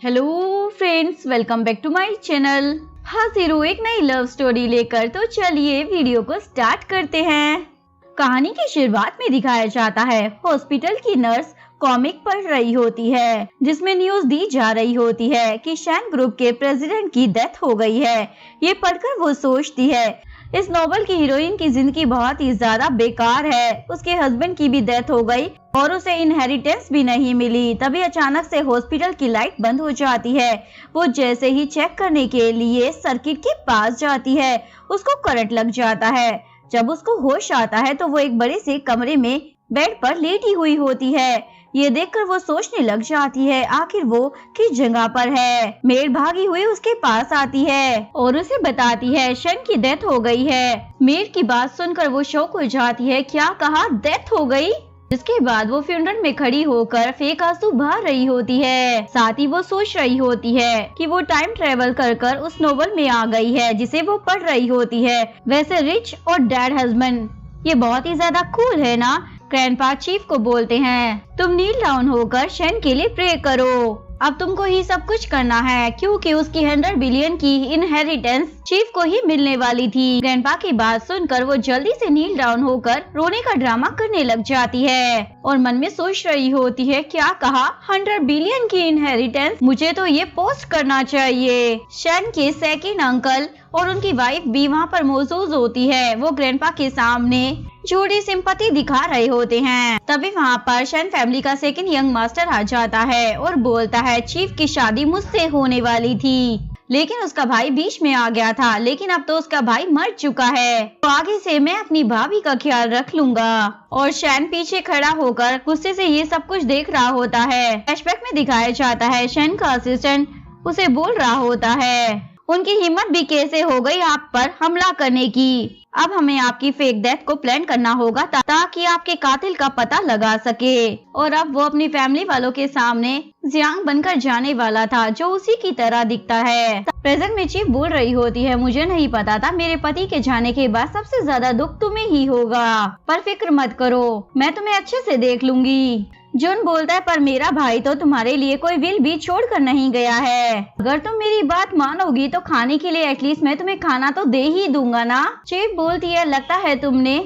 Hello friends, welcome back to my channel. हाजिर हूँ एक नई लव स्टोरी लेकर। तो चलिए वीडियो को स्टार्ट करते हैं। कहानी की शुरुआत में दिखाया जाता है हॉस्पिटल की नर्स कॉमिक पढ़ रही होती है, जिसमें न्यूज दी जा रही होती है कि शैन ग्रुप के प्रेसिडेंट की डेथ हो गई है। ये पढ़कर वो सोचती है इस नॉवल की हीरोइन की जिंदगी बहुत ही ज्यादा बेकार है। उसके हस्बैंड की भी डेथ हो गई और उसे इनहेरिटेंस भी नहीं मिली। तभी अचानक से हॉस्पिटल की लाइट बंद हो जाती है। वो जैसे ही चेक करने के लिए सर्किट के पास जाती है, उसको करंट लग जाता है। जब उसको होश आता है तो वो एक बड़े से कमरे में बेड पर लेटी हुई होती है। ये देखकर वो सोचने लग जाती है आखिर वो किस जगह पर है। मेड भागी हुई उसके पास आती है और उसे बताती है शैन की डेथ हो गई है। मेड की बात सुनकर वो शॉक हो जाती है। क्या कहा, डेथ हो गई? जिसके बाद वो फ्यूनरल में खड़ी होकर फेक आंसू बहा रही होती है। साथ ही वो सोच रही होती है कि वो टाइम ट्रेवल कर उस नोवेल में आ गई है जिसे वो पढ़ रही होती है। वैसे रिच और डैड हस्बैंड ये बहुत ही ज्यादा कूल है ना। ग्रैंडपा चीफ को बोलते हैं तुम नील डाउन होकर शैन के लिए प्रे करो। अब तुमको ही सब कुछ करना है क्योंकि उसकी 100 बिलियन की इनहेरिटेंस चीफ को ही मिलने वाली थी। ग्रैंडपा की बात सुनकर वो जल्दी से नील डाउन होकर रोने का ड्रामा करने लग जाती है और मन में सोच रही होती है क्या कहा, 100 बिलियन की इनहेरिटेंस, मुझे तो ये पोस्ट करना चाहिए। शैन के सेकंड अंकल और उनकी वाइफ भी वहाँ पर मौजूद होती है। वो ग्रैंडपा के सामने झूठी सिंपैथी दिखा रहे होते हैं। तभी वहाँ पर शैन फैमिली का सेकंड यंग मास्टर आ जाता है और बोलता है चीफ की शादी मुझसे होने वाली थी, लेकिन उसका भाई बीच में आ गया था, लेकिन अब तो उसका भाई मर चुका है, तो आगे से मैं अपनी भाभी का ख्याल रख लूंगा। और शैन पीछे खड़ा होकर गुस्से से ये सब कुछ देख रहा होता है। फ्लैशबैक में दिखाया जाता है शैन का असिस्टेंट उसे बोल रहा होता है उनकी हिम्मत भी कैसे हो गई आप पर हमला करने की। अब हमें आपकी फेक डेथ को प्लान करना होगा ताकि आपके कातिल का पता लगा सके। और अब वो अपनी फैमिली वालों के सामने जियांग बनकर जाने वाला था जो उसी की तरह दिखता है। प्रेजेंट में चीफ बोल रही होती है मुझे नहीं पता था मेरे पति के जाने के बाद सबसे ज्यादा दुख तुम्हें ही होगा, पर फिक्र मत करो, मैं तुम्हें अच्छे से देख लूंगी। जून बोलता है पर मेरा भाई तो तुम्हारे लिए कोई विल भी छोड़ कर नहीं गया है। अगर तुम मेरी बात मानोगी तो खाने के लिए एटलीस्ट मैं तुम्हें खाना तो दे ही दूंगा ना। चीफ बोलती है लगता है तुमने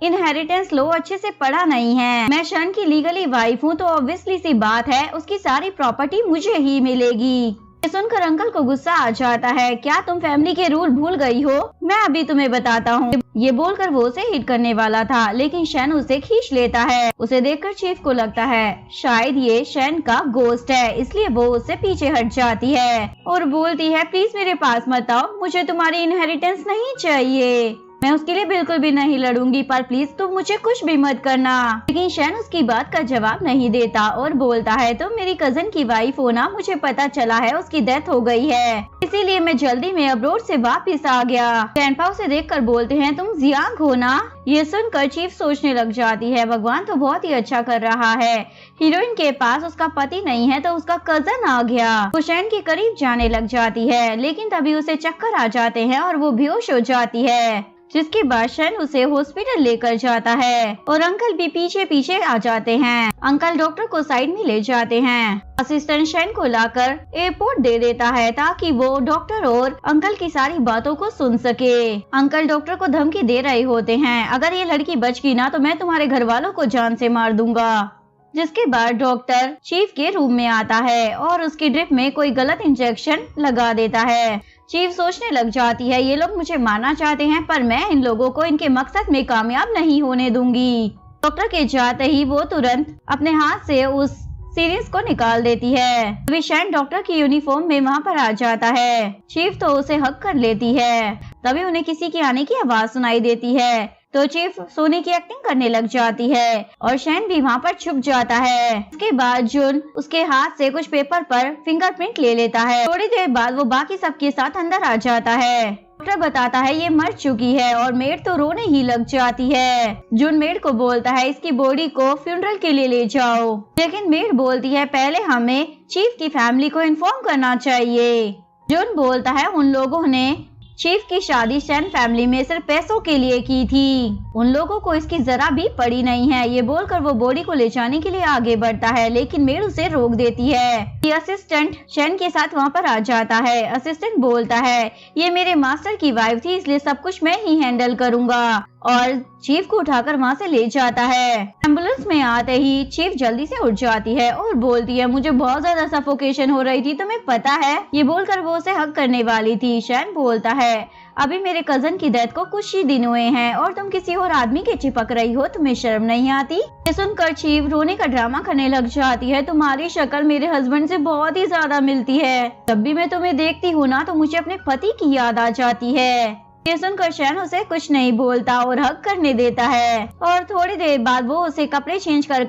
इनहेरिटेंस लो अच्छे से पढ़ा नहीं है। मैं शैन की लीगली वाइफ हूँ तो ऑब्वियसली सी बात है उसकी सारी प्रॉपर्टी मुझे ही मिलेगी। ये सुनकर अंकल को गुस्सा आ जाता है क्या तुम फैमिली के रूल भूल गई हो, मैं अभी तुम्हें बताता हूँ। ये बोलकर वो उसे हिट करने वाला था लेकिन शैन उसे खींच लेता है। उसे देखकर चीफ को लगता है शायद ये शैन का गोस्ट है, इसलिए वो उससे पीछे हट जाती है और बोलती है प्लीज मेरे पास मत आओ, मुझे तुम्हारी इनहेरिटेंस नहीं चाहिए, मैं उसके लिए बिल्कुल भी नहीं लड़ूंगी, पर प्लीज तुम मुझे कुछ भी मत करना। लेकिन शैन उसकी बात का जवाब नहीं देता और बोलता है तुम मेरी कजन की वाइफ हो ना, मुझे पता चला है उसकी डेथ हो गई है, इसीलिए मैं जल्दी में अब्रोड से वापस आ गया। ग्रैंडपा उसे देखकर बोलते हैं तुम जियांग हो ना। ये सुनकर चीफ सोचने लग जाती है भगवान तो बहुत ही अच्छा कर रहा है, हीरोइन के पास उसका पति नहीं है तो उसका कजन आ गया। वो शैन के करीब जाने लग जाती है लेकिन तभी उसे चक्कर आ जाते हैं और वो बेहोश हो जाती है, जिसके बाद शैन उसे हॉस्पिटल लेकर जाता है और अंकल भी पीछे पीछे आ जाते हैं। अंकल डॉक्टर को साइड में ले जाते हैं। असिस्टेंट शैन को लाकर एयरपोर्ट दे देता है ताकि वो डॉक्टर और अंकल की सारी बातों को सुन सके। अंकल डॉक्टर को धमकी दे रहे होते हैं अगर ये लड़की बच गई ना तो मैं तुम्हारे घर वालों को जान से मार दूंगा। जिसके बाद डॉक्टर चीफ के रूम में आता है और उसकी ड्रिप में कोई गलत इंजेक्शन लगा देता है। चीफ सोचने लग जाती है ये लोग मुझे मारना चाहते हैं पर मैं इन लोगों को इनके मकसद में कामयाब नहीं होने दूंगी। डॉक्टर के जाते ही वो तुरंत अपने हाथ से उस सीरीज को निकाल देती है। तभी शैन डॉक्टर की यूनिफॉर्म में वहाँ पर आ जाता है। चीफ तो उसे हक कर लेती है। तभी उन्हें किसी के आने की आवाज सुनाई देती है तो चीफ सोने की एक्टिंग करने लग जाती है और शैन भी वहाँ पर छुप जाता है। इसके बाद जून उसके हाथ से कुछ पेपर पर फिंगरप्रिंट ले लेता है। थोड़ी देर बाद वो बाकी सबके साथ अंदर आ जाता है। डॉक्टर बताता है ये मर चुकी है और मेड तो रोने ही लग जाती है। जून मेड को बोलता है इसकी बॉडी को फ्यूनरल के लिए ले जाओ, लेकिन मेड बोलती है पहले हमें चीफ की फैमिली को इन्फॉर्म करना चाहिए। जून बोलता है उन लोगों ने चीफ की शादी शैन फैमिली में सिर्फ पैसों के लिए की थी, उन लोगों को इसकी जरा भी पड़ी नहीं है। ये बोलकर वो बॉडी को ले जाने के लिए आगे बढ़ता है, लेकिन मेड उसे रोक देती है। ये असिस्टेंट शैन के साथ वहाँ पर आ जाता है। असिस्टेंट बोलता है, ये मेरे मास्टर की वाइफ थी, इसलिए सब कुछ मैं ही हैंडल करूँगा, और चीफ को उठाकर वहाँ से ले जाता है। एम्बुलेंस में आते ही चीफ जल्दी से उठ जाती है और बोलती है, मुझे बहुत ज्यादा सफोकेशन हो रही थी, तुम्हें पता है। ये बोलकर वो उसे हग करने वाली थी। शैन बोलता है, अभी मेरे कजन की डेथ को कुछ ही दिन हुए हैं और तुम किसी और आदमी के चिपक रही हो, तुम्हें शर्म नहीं आती। ये सुनकर चीफ रोने का ड्रामा करने लग जाती है। तुम्हारी शक्ल मेरे हस्बैंड से बहुत ही ज्यादा मिलती है, जब भी मैं तुम्हें देखती हूँ ना तो मुझे अपने पति की याद आ जाती है। ये सुनकर शैन उसे कुछ नहीं बोलता और हग करने देता है, और थोड़ी देर बाद वो उसे कपड़े चेंज कर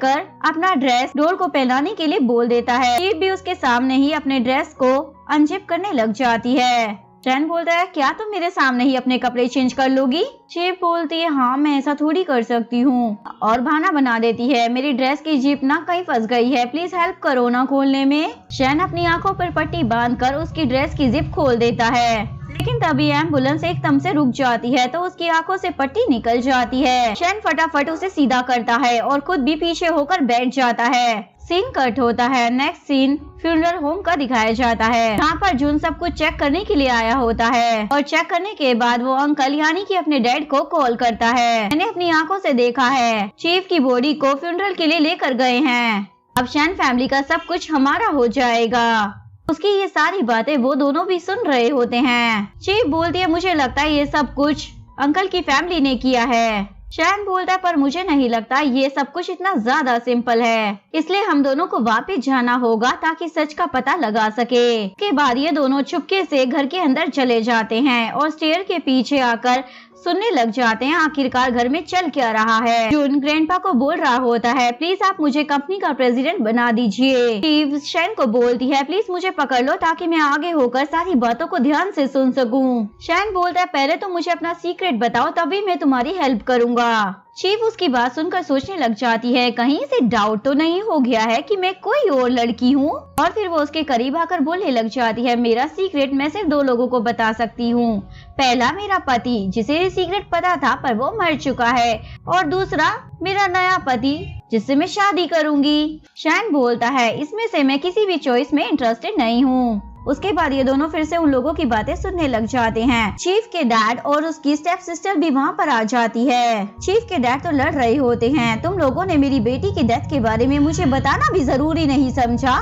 अपना ड्रेस डोर को पहनाने के लिए बोल देता है। चीफ भी उसके सामने ही अपने ड्रेस को अनजिप करने लग जाती है। शैन बोलता है, क्या तुम मेरे सामने ही अपने कपड़े चेंज कर लोगी? चीफ बोलती है, हाँ मैं ऐसा थोड़ी कर सकती हूँ, और बहाना बना देती है, मेरी ड्रेस की जिप ना कहीं फंस गई है, प्लीज हेल्प करो ना खोलने में। शैन अपनी आंखों पर पट्टी बांधकर उसकी ड्रेस की जिप खोल देता है, लेकिन तभी एम्बुलेंस एकदम से रुक जाती है तो उसकी आंखों से पट्टी निकल जाती है। शैन फटाफट उसे सीधा करता है और खुद भी पीछे होकर बैठ जाता है। सीन कट होता है। नेक्स्ट सीन फ्यूनरल होम का दिखाया जाता है, जहाँ पर जून सब कुछ चेक करने के लिए आया होता है, और चेक करने के बाद वो अंकल यानी कि अपने डैड को कॉल करता है। मैंने अपनी आंखों से देखा है, चीफ की बॉडी को फ्यूनरल के लिए लेकर गए हैं, अब शैन फैमिली का सब कुछ हमारा हो जाएगा। उसकी ये सारी बातें वो दोनों भी सुन रहे होते हैं। चीफ बोलती है, मुझे लगता है ये सब कुछ अंकल की फैमिली ने किया है। शैन बोलता है, पर मुझे नहीं लगता ये सब कुछ इतना ज्यादा सिंपल है, इसलिए हम दोनों को वापस जाना होगा ताकि सच का पता लगा सके। के बाद ये दोनों चुपके से घर के अंदर चले जाते हैं और स्टेयर के पीछे आकर सुनने लग जाते हैं आखिरकार घर में चल क्या रहा है। जून ग्रैंडपा को बोल रहा होता है, प्लीज आप मुझे कंपनी का प्रेसिडेंट बना दीजिए। स्टीव शैन को बोलती है, प्लीज मुझे पकड़ लो ताकि मैं आगे होकर सारी बातों को ध्यान से सुन सकूं। शैन बोलता है, पहले तो मुझे अपना सीक्रेट बताओ तभी मैं तुम्हारी हेल्प करूंगा। चीफ उसकी बात सुनकर सोचने लग जाती है, कहीं से डाउट तो नहीं हो गया है कि मैं कोई और लड़की हूँ, और फिर वो उसके करीब आकर बोलने लग जाती है, मेरा सीक्रेट मैं सिर्फ 2 लोगों को बता सकती हूँ। पहला मेरा पति जिसे ये सीक्रेट पता था पर वो मर चुका है, और दूसरा मेरा नया पति जिससे मैं शादी करूंगी। शैन बोलता है, इसमें से मैं किसी भी चॉइस में इंटरेस्टेड नहीं हूँ। उसके बाद ये दोनों फिर से उन लोगों की बातें सुनने लग जाते हैं। चीफ के डैड और उसकी स्टेप सिस्टर भी वहाँ पर आ जाती है। चीफ के डैड तो लड़ रहे होते हैं, तुम लोगों ने मेरी बेटी की डेथ के बारे में मुझे बताना भी जरूरी नहीं समझा।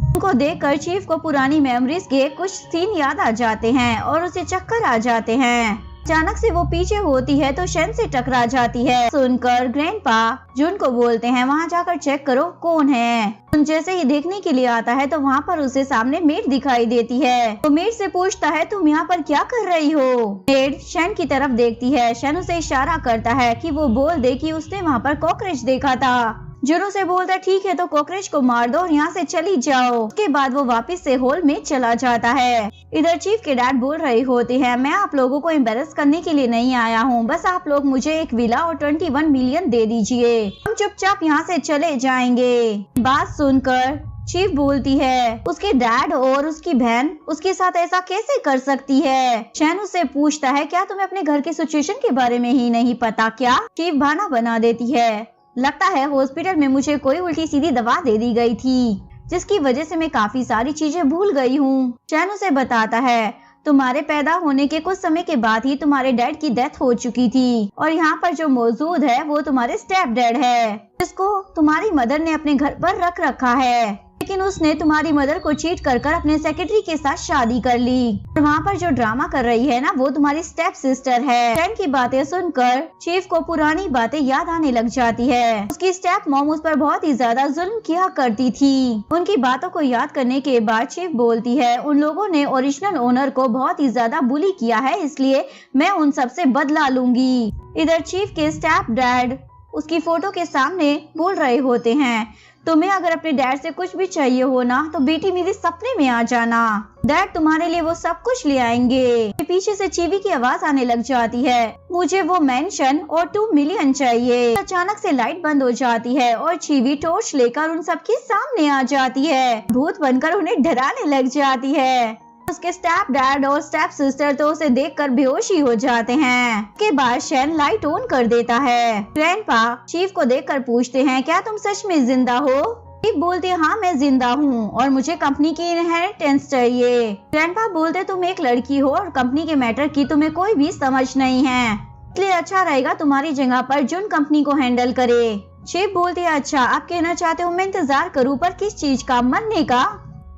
उनको देखकर चीफ को पुरानी मेमोरीज के कुछ सीन याद आ जाते हैं और उसे चक्कर आ जाते हैं। अचानक से वो पीछे होती है तो शैन से टकरा जाती है। सुनकर ग्रैंडपा जून को बोलते हैं, वहाँ जाकर चेक करो कौन है। जून जैसे ही देखने के लिए आता है तो वहाँ पर उसे सामने मेड दिखाई देती है। तो मेड से पूछता है, तुम यहाँ पर क्या कर रही हो? मेड शैन की तरफ देखती है। शैन उसे इशारा करता है कि वो बोल दे कि उसने वहाँ पर कॉकरोच देखा था। जून से बोलता है, ठीक है तो कॉकरोच को मार दो और यहाँ से चली जाओ। उसके बाद वो वापस से हॉल में चला जाता है। इधर चीफ के डैड बोल रहे होते हैं, मैं आप लोगों को एम्बेरस करने के लिए नहीं आया हूँ, बस आप लोग मुझे एक विला और 21 मिलियन दे दीजिए, हम चुपचाप यहाँ से चले जाएंगे। बात सुनकर चीफ बोलती है, उसके डैड और उसकी बहन उसके साथ ऐसा कैसे कर सकती है? शैन उससे पूछता है, क्या तुम्हें अपने घर के सिचुएशन के बारे में ही नहीं पता क्या? चीफ बहाना बना देती है, लगता है हॉस्पिटल में मुझे कोई उल्टी सीधी दवा दे दी गई थी जिसकी वजह से मैं काफी सारी चीजें भूल गई हूँ। शैन उसे बताता है, तुम्हारे पैदा होने के कुछ समय के बाद ही तुम्हारे डैड की डेथ हो चुकी थी, और यहाँ पर जो मौजूद है वो तुम्हारे स्टेप डैड है, जिसको तुम्हारी मदर ने अपने घर पर रख रखा है, लेकिन उसने तुम्हारी मदर को चीट कर अपने सेक्रेटरी के साथ शादी कर ली, और वहाँ पर जो ड्रामा कर रही है ना वो तुम्हारी स्टेप सिस्टर है। शैन की बातें सुनकर चीफ को पुरानी बातें याद आने लग जाती है। उसकी स्टेप मॉम उस पर बहुत ही ज्यादा जुल्म किया करती थी। उनकी बातों को याद करने के बाद चीफ बोलती है, उन लोगों ने ओरिजिनल ओनर को बहुत ही ज्यादा बुली किया है, इसलिए मैं उन सब से बदला लूंगी। इधर चीफ के स्टेप डैड उसकी फोटो के सामने बोल रहे होते हैं, तुम्हें अगर अपने डैड से कुछ भी चाहिए हो ना तो बेटी मेरे सपने में आ जाना, डैड तुम्हारे लिए वो सब कुछ ले आएंगे। पीछे से चीवी की आवाज आने लग जाती है, मुझे वो मेंशन और 2 मिलियन चाहिए। अचानक से लाइट बंद हो जाती है और चीवी टॉर्च लेकर उन सबके सामने आ जाती है, भूत बनकर उन्हें डराने लग जाती है। उसके स्टेप डैड और स्टेप सिस्टर तो उसे देखकर बेहोश ही हो जाते हैं। उसके बाद शैन लाइट ऑन कर देता है। ग्रैंडपा चीफ को देखकर पूछते हैं, क्या तुम सच में जिंदा हो? चीफ बोलती है, हाँ मैं जिंदा हूँ और मुझे कंपनी की इनहेरिटेंस चाहिए। ग्रैंडपा बोलते, तुम एक लड़की हो और कंपनी के मैटर की तुम्हें कोई भी समझ नहीं है, इसलिए अच्छा रहेगा तुम्हारी जगह पर जुन कंपनी को हैंडल करे। चीफ बोलती है, अच्छा आप कहना चाहते हो मैं इंतजार करूँ, पर किस चीज का? मरने का?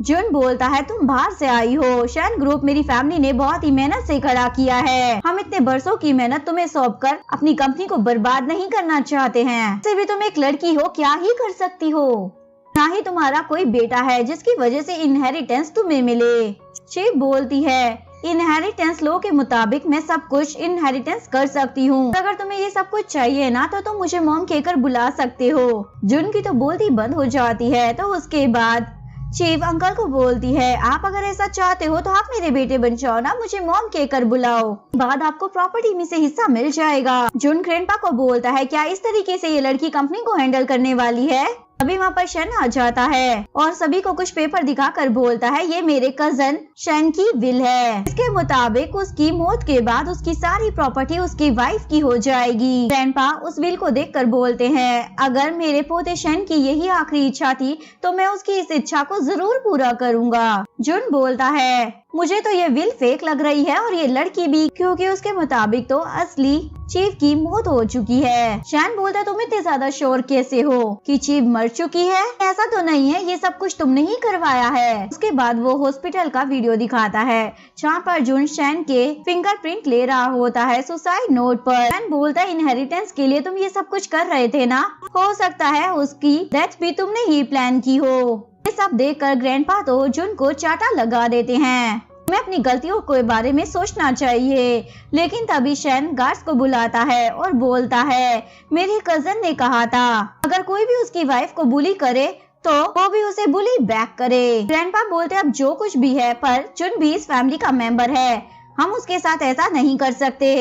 जुन बोलता है, तुम बाहर से आई हो, शैन ग्रुप मेरी फैमिली ने बहुत ही मेहनत से खड़ा किया है। हम इतने बरसों की मेहनत तुम्हें सौंप कर अपनी कंपनी को बर्बाद नहीं करना चाहते हैं। फिर भी तुम एक लड़की हो, क्या ही कर सकती हो? ना ही तुम्हारा कोई बेटा है जिसकी वजह से इनहेरिटेंस तुम्हें मिले। चीफ बोलती है, इनहेरिटेंस लॉ के मुताबिक मैं सब कुछ इनहेरिटेंस कर सकती हूँ। अगर तुम्हें ये सब कुछ चाहिए ना तो तुम मुझे मॉम कहकर बुला सकते हो। जुन की तो बोलती बंद हो जाती है। तो उसके बाद चीफ अंकल को बोलती है, आप अगर ऐसा चाहते हो तो आप मेरे बेटे बन जाओ ना, मुझे मॉम कहकर बुलाओ, बाद आपको प्रॉपर्टी में से हिस्सा मिल जाएगा। जुन ग्रैंडपा को बोलता है, क्या इस तरीके से ये लड़की कंपनी को हैंडल करने वाली है? अभी वहाँ पर शैन आ जाता है और सभी को कुछ पेपर दिखाकर बोलता है, ये मेरे कजन शैन की विल है। इसके मुताबिक उसकी मौत के बाद उसकी सारी प्रॉपर्टी उसकी वाइफ की हो जाएगी। ग्रैंडपा उस विल को देखकर बोलते हैं, अगर मेरे पोते शैन की यही आखिरी इच्छा थी तो मैं उसकी इस इच्छा को जरूर पूरा करूँगा। जुन बोलता है, मुझे तो ये विल फेक लग रही है और ये लड़की भी, क्योंकि उसके मुताबिक तो असली चीफ की मौत हो चुकी है। शैन बोलता है, तुम इतने ज्यादा श्योर कैसे हो कि चीफ मर चुकी है? ऐसा तो नहीं है, ये सब कुछ तुमने ही करवाया है। उसके बाद वो हॉस्पिटल का वीडियो दिखाता है जहाँ पर जुन शैन के फिंगरप्रिंट ले रहा होता है सुसाइड नोट पर। शैन बोलता है, इनहेरिटेंस के लिए तुम ये सब कुछ कर रहे थे ना, हो सकता है उसकी डेथ भी तुमने ही प्लान की हो। ये सब देखकर ग्रैंडपा तो जुन को चाटा लगा देते हैं। मैं अपनी गलतियों के बारे में सोचना चाहिए। लेकिन तभी शैन गार्ड्स को बुलाता है और बोलता है, मेरे कजन ने कहा था अगर कोई भी उसकी वाइफ को बुली करे तो वो भी उसे बुली बैक करे। ग्रैंडपा बोलते, अब जो कुछ भी है पर जुन भी इस फैमिली का मेंबर है, हम उसके साथ ऐसा नहीं कर सकते।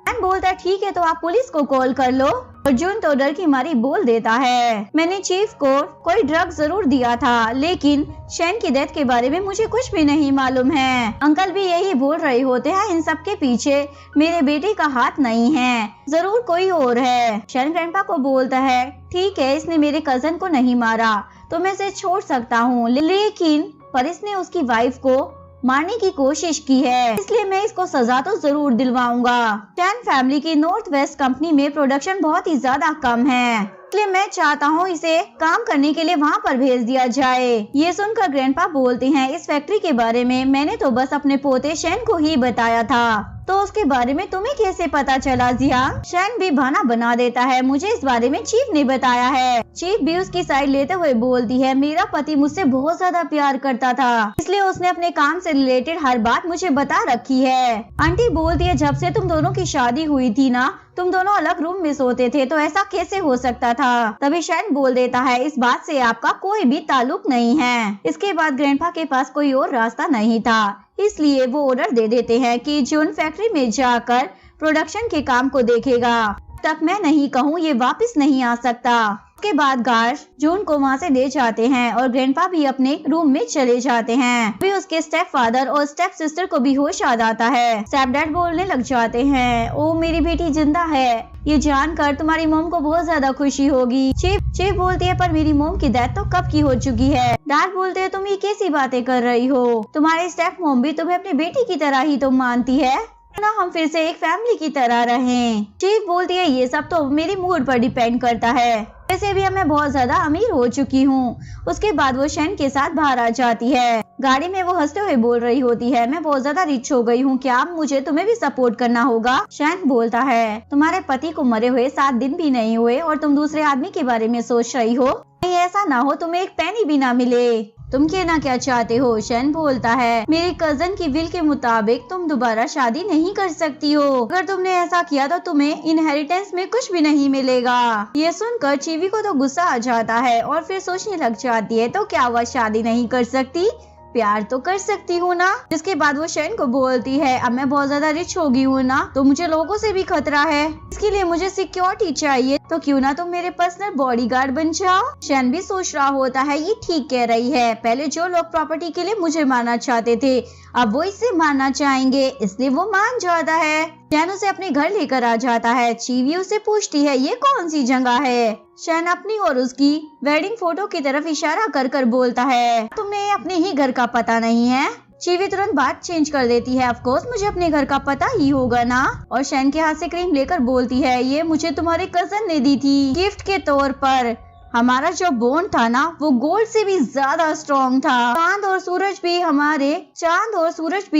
शैन बोलता है, ठीक है तो आप पुलिस को कॉल कर लो। और जुन तो डर की मारी बोल देता है, मैंने चीफ को कोई ड्रग जरूर दिया था, लेकिन शैन की डेथ के बारे में मुझे कुछ भी नहीं मालूम है। अंकल भी यही बोल रहे होते हैं, इन सब के पीछे मेरे बेटे का हाथ नहीं है, जरूर कोई और है। शैन ग्रैंडपा को बोलता है, ठीक है इसने मेरे कजन को नहीं मारा तो मैं इसे छोड़ सकता हूँ, लेकिन पर इसने उसकी वाइफ को मारने की कोशिश की है, इसलिए मैं इसको सजा तो जरूर दिलवाऊंगा। शैन फैमिली की नॉर्थ वेस्ट कंपनी में प्रोडक्शन बहुत ही ज्यादा कम है, इसलिए मैं चाहता हूँ इसे काम करने के लिए वहाँ पर भेज दिया जाए। ये सुनकर ग्रैंडपा बोलते हैं, इस फैक्ट्री के बारे में मैंने तो बस अपने पोते शैन को ही बताया था, तो उसके बारे में तुम्हें कैसे पता चला जियांग? शैन भी बहाना बना देता है, मुझे इस बारे में चीफ ने बताया है। चीफ भी उसकी साइड लेते हुए बोलती है, मेरा पति मुझसे बहुत ज्यादा प्यार करता था, इसलिए उसने अपने काम से रिलेटेड हर बात मुझे बता रखी है। आंटी बोलती है, जब से तुम दोनों की शादी हुई थी ना, तुम दोनों अलग रूम में सोते थे, तो ऐसा कैसे हो सकता था? तभी शैन बोल देता है, इस बात से आपका कोई भी ताल्लुक नहीं है। इसके बाद ग्रैंडपा के पास कोई और रास्ता नहीं था, इसलिए वो ऑर्डर दे देते हैं कि जुन फैक्ट्री में जाकर प्रोडक्शन के काम को देखेगा, तब मैं नहीं कहूँ ये वापस नहीं आ सकता। उसके बाद गार्ड जून को वहाँ से ले जाते हैं और ग्रैंडपा भी अपने रूम में चले जाते हैं। भी उसके स्टेप फादर और स्टेप सिस्टर को भी होश आ जाता है। स्टेप डैड बोलने लग जाते हैं, ओ मेरी बेटी जिंदा है, ये जानकर तुम्हारी मोम को बहुत ज्यादा खुशी होगी। चीफ बोलती है, पर मेरी मोम की डेथ तो कब की हो चुकी है। डैड बोलते हैं, तुम ये कैसी बातें कर रही हो, तुम्हारे स्टेप मोम भी तुम्हें अपनी बेटी की तरह ही तो मानती है ना, हम फिर से एक फैमिली की तरह रहें। चीफ बोलती है, ये सब तो मेरे मूड पर डिपेंड करता है, वैसे भी अब मैं बहुत ज्यादा अमीर हो चुकी हूँ। उसके बाद वो शैन के साथ बाहर आ जाती है। गाड़ी में वो हंसते हुए बोल रही होती है, मैं बहुत ज्यादा रिच हो गई हूँ, क्या अब मुझे तुम्हें भी सपोर्ट करना होगा? शैन बोलता है, तुम्हारे पति को मरे हुए 7 दिन भी नहीं हुए और तुम दूसरे आदमी के बारे में सोच रही हो, नहीं ऐसा ना हो तुम्हें एक पैनी भी ना मिले, तुम कहना क्या चाहते हो? शैन बोलता है, मेरे कजन की विल के मुताबिक तुम दोबारा शादी नहीं कर सकती हो, अगर तुमने ऐसा किया तो तुम्हें इनहेरिटेंस में कुछ भी नहीं मिलेगा। ये सुनकर चीवी को तो गुस्सा आ जाता है और फिर सोचने लग जाती है, तो क्या वह शादी नहीं कर सकती, प्यार तो कर सकती हूँ ना। जिसके बाद वो शैन को बोलती है, अब मैं बहुत ज्यादा रिच हो गई हूँ ना, तो मुझे लोगों से भी खतरा है, इसके लिए मुझे सिक्योरिटी चाहिए, तो क्यों ना तुम मेरे पर्सनल बॉडीगार्ड बन जाओ। शैन भी सोच रहा होता है ये ठीक कह रही है, पहले जो लोग प्रॉपर्टी के लिए मुझे मारना चाहते थे अब वो इसे मारना चाहेंगे, इसलिए वो मान जाता है। शैन उसे अपने घर लेकर आ जाता है। चीवी उसे पूछती है ये कौन सी जगह है। शैन अपनी और उसकी वेडिंग फोटो की तरफ इशारा कर कर बोलता है तुम्हें अपने ही घर का पता नहीं है। चीवी तुरंत बात चेंज कर देती है, ऑफ कोर्स मुझे अपने घर का पता ही होगा ना। और शैन के हाथ से क्रीम लेकर बोलती है ये मुझे तुम्हारे कजन ने दी थी गिफ्ट के तौर पर। हमारा जो बॉन्ड था ना वो गोल्ड से भी ज्यादा स्ट्रॉन्ग था। चांद और सूरज भी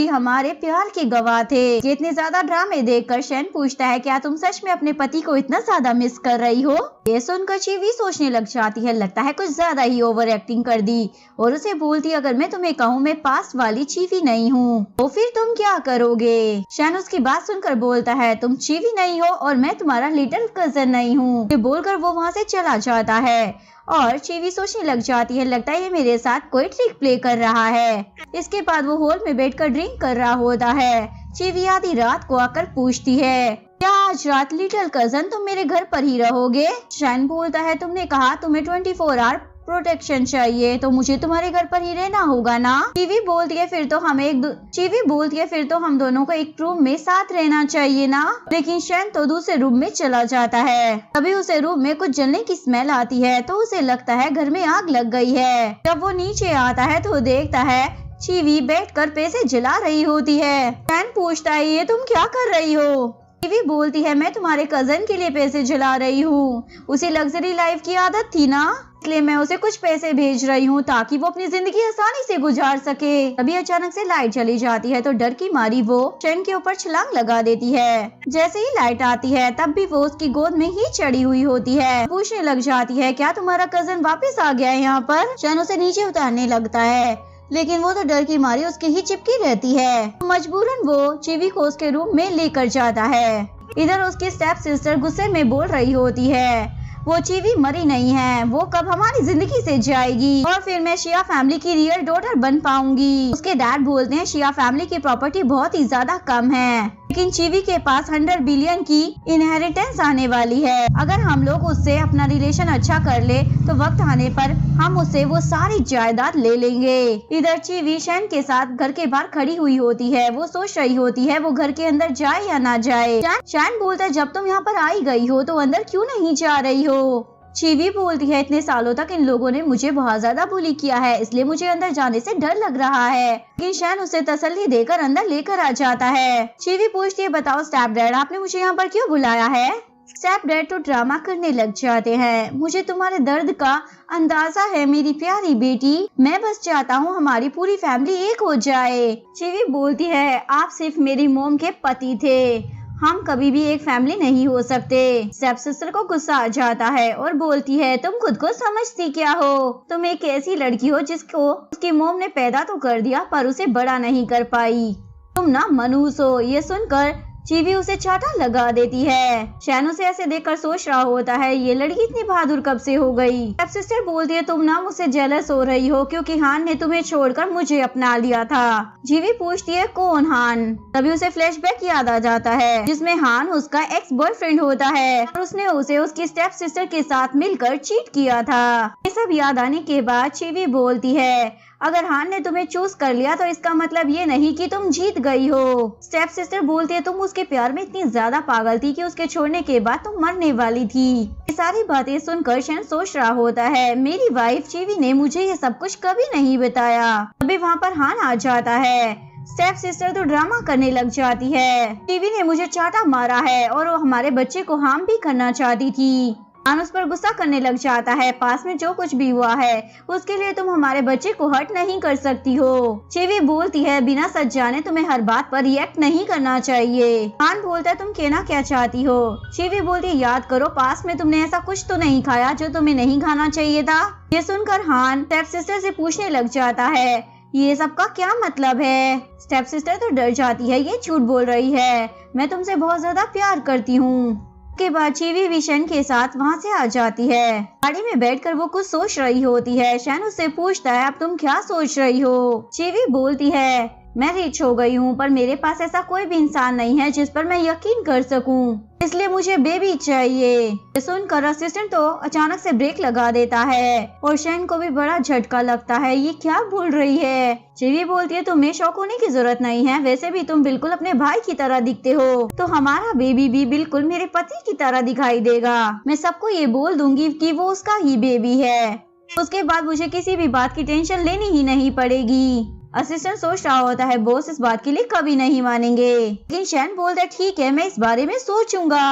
हमारे प्यार के गवाह थे। इतने ज्यादा ड्रामे देखकर शैन पूछता है क्या तुम सच में अपने पति को इतना ज्यादा मिस कर रही हो। ये सुनकर चीवी सोचने लग जाती है, लगता है कुछ ज्यादा ही ओवर एक्टिंग कर दी, और उसे बोलती अगर मैं तुम्हें कहूँ मैं पास्ट वाली चीवी नहीं हूँ तो फिर तुम क्या करोगे। शैन उसकी बात सुनकर बोलता है तुम चीवी नहीं हो और मैं तुम्हारा लिटिल कजन नहीं हूँ। ये बोलकर वो वहाँ से चला जाता है और चीवी सोचने लग जाती है, लगता है ये मेरे साथ कोई ट्रिक प्ले कर रहा है। इसके बाद वो हॉल में बैठकर ड्रिंक कर रहा होता है। चीवी आधी रात को आकर पूछती है क्या आज रात लिटिल कजन तुम मेरे घर पर ही रहोगे। शैन बोलता है तुमने कहा तुम्हें 24 आवर प्रोटेक्शन चाहिए तो मुझे तुम्हारे घर पर ही रहना होगा ना। चीवी बोलती है फिर तो हम दोनों को एक रूम में साथ रहना चाहिए ना। लेकिन शैन तो दूसरे रूम में चला जाता है। तभी उसे रूम में कुछ जलने की स्मेल आती है तो उसे लगता है घर में आग लग गई है। जब वो नीचे आता है तो देखता है चीवी बैठकर पैसे जला रही होती है। शैन पूछता है ये तुम क्या कर रही हो। चीवी बोलती है मैं तुम्हारे कजन के लिए पैसे जला रही हूँ, उसे लग्जरी लाइफ की आदत थी ना, इसलिए मैं उसे कुछ पैसे भेज रही हूँ ताकि वो अपनी जिंदगी आसानी से गुजार सके। तभी अचानक से लाइट चली जाती है तो डर की मारी वो शैन के ऊपर छलांग लगा देती है। जैसे ही लाइट आती है तब भी वो उसकी गोद में ही चढ़ी हुई होती है। पूछने लग जाती है क्या तुम्हारा कजन वापस आ गया है यहाँ पर। शैन उसे नीचे उतारने लगता है लेकिन वो तो डर की मारी उसके ही चिपकी रहती है। मजबूरन वो चीवी को उसके रूम में लेकर जाता है। इधर उसकी स्टेप सिस्टर गुस्से में बोल रही होती है वो चीवी मरी नहीं है, वो कब हमारी जिंदगी से जाएगी और फिर मैं शिया फैमिली की रियल डॉटर बन पाऊंगी। उसके डैड बोलते हैं शिया फैमिली की प्रॉपर्टी बहुत ही ज्यादा कम है लेकिन चीवी के पास 100 बिलियन की इनहेरिटेंस आने वाली है। अगर हम लोग उससे अपना रिलेशन अच्छा कर ले तो वक्त आने पर हम उससे वो सारी जायदाद ले लेंगे। इधर चीवी शैन के साथ घर के बाहर खड़ी हुई होती है। वो सोच रही होती है वो घर के अंदर जाए या ना जाए। शैन बोलता है जब तुम यहाँ पर आई गई हो तो अंदर क्यों नहीं जा रही हो। चीवी बोलती है इतने सालों तक इन लोगों ने मुझे बहुत ज्यादा बुली किया है इसलिए मुझे अंदर जाने से डर लग रहा है। लेकिन शैन उसे तसल्ली देकर अंदर लेकर आ जाता है। चीवी पूछती है बताओ स्टेप डैड आपने मुझे यहाँ पर क्यों बुलाया है। स्टेप डैड तो ड्रामा करने लग जाते हैं। मुझे तुम्हारे दर्द का अंदाजा है मेरी प्यारी बेटी, मैं बस चाहता हूँ हमारी पूरी फैमिली एक हो जाए। चीवी बोलती है आप सिर्फ मेरी मोम के पति थे, हम कभी भी एक फैमिली नहीं हो सकते। स्टेप सिस्टर को गुस्सा आ जाता है और बोलती है तुम खुद को समझती क्या हो, तुम एक ऐसी लड़की हो जिसको उसकी मोम ने पैदा तो कर दिया पर उसे बड़ा नहीं कर पाई, तुम ना मनहूस हो। ये सुनकर चीवी उसे चाटा लगा देती है। शैन उसे ऐसे देखकर सोच रहा होता है ये लड़की इतनी बहादुर कब से हो गई। स्टेप सिस्टर बोलती है तुम ना मुझसे जेलस हो रही हो क्योंकि हान ने तुम्हें छोड़कर मुझे अपना लिया था। चीवी पूछती है कौन हान। तभी उसे फ्लैशबैक याद आ जाता है जिसमें हान उसका एक्स बॉयफ्रेंड होता है और उसने उसे उसकी स्टेप सिस्टर के साथ मिलकर चीट किया था। ये सब याद आने के बाद चीवी बोलती है अगर हान ने तुम्हें चूज कर लिया तो इसका मतलब ये नहीं कि तुम जीत गई हो। स्टेप सिस्टर बोलती है तुम उसके प्यार में इतनी ज्यादा पागल थी कि उसके छोड़ने के बाद तुम मरने वाली थी। ये सारी बातें सुनकर शैन सोच रहा होता है मेरी वाइफ चीवी ने मुझे ये सब कुछ कभी नहीं बताया। अभी वहाँ पर हान आ जाता है। स्टेप सिस्टर तो ड्रामा करने लग जाती है। चीवी ने मुझे चाटा मारा है और वो हमारे बच्चे को हार्म भी करना चाहती थी। हान उस पर गुस्सा करने लग जाता है पास में जो कुछ भी हुआ है उसके लिए तुम हमारे बच्चे को हर्ट नहीं कर सकती हो। चीवी बोलती है बिना सच जाने तुम्हें हर बात पर रिएक्ट नहीं करना चाहिए। हान बोलता है तुम कहना क्या चाहती हो। चीवी बोलती है याद करो पास में तुमने ऐसा कुछ तो नहीं खाया जो तुम्हें नहीं खाना चाहिए था। ये सुनकर हान स्टेप सिस्टर से पूछने लग जाता है ये सब का क्या मतलब है। स्टेप सिस्टर तो डर जाती है ये झूठ बोल रही है, मैं तुमसे बहुत ज्यादा प्यार करती हूँ। के बाद चीवी भी शैन के साथ वहाँ से आ जाती है। गाड़ी में बैठकर वो कुछ सोच रही होती है। शैन उससे पूछता है अब तुम क्या सोच रही हो। चीवी बोलती है मैं रिच हो गई हूँ, पर मेरे पास ऐसा कोई भी इंसान नहीं है जिस पर मैं यकीन कर सकूं, इसलिए मुझे बेबी चाहिए। ये सुनकर असिस्टेंट तो अचानक से ब्रेक लगा देता है और शैन को भी बड़ा झटका लगता है। ये क्या बोल रही है? चीवी बोलती है तुम्हें शौक होने की जरूरत नहीं है, वैसे भी तुम बिल्कुल अपने भाई की तरह दिखते हो, तो हमारा बेबी भी बिल्कुल मेरे पति की तरह दिखाई देगा। मैं सबको ये बोल दूंगी कि वो उसका ही बेबी है, उसके बाद मुझे किसी भी बात की टेंशन लेनी ही नहीं पड़ेगी। असिस्टेंट सोच रहा होता है बॉस इस बात के लिए कभी नहीं मानेंगे, लेकिन शैन बोलता है ठीक है, मैं इस बारे में सोचूंगा।